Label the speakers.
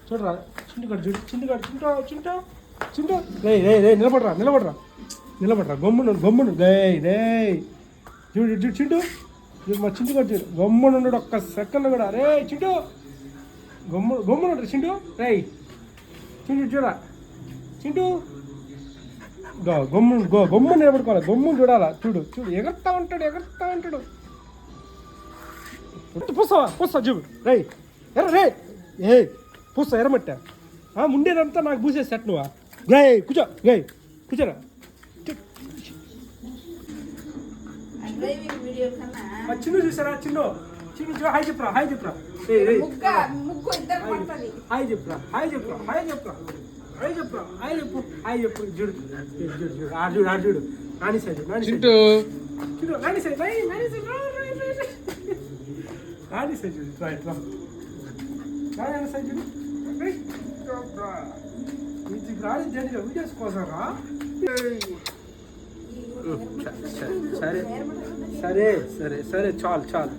Speaker 1: చూడరా చింటుగాడు చూడు చింటుగాడు చింటూ చింటూ రే రే రే నిలబడరా గమ్మును రే రే చూడు చింటూ మా చింటుగాడు చూడు గమ్మును ఒక్క సెకండ్ కూడా రే చింటూ గమ్మును చింటూ రే చింటూ చూడా చింటూ గమ్మును నిలబడుకోవాలి గమ్మును చూడాలా చూడు ఎగరుతా ఉంటాడు పూస్తా చూడు రే ఎర్ర రే ఏ పూస్తా ఎర్రమట్ట ముండేదంతా నాకు పూసే సెట్ నువ్వా గే కూర్చోరా చిన్ను చూసారా చిన్ను హాయ్ చెప్పరా హాయ్ చెప్పు చూడు చూడు నాని సైడ్ వీడియోస్ కోసం సరే చాలు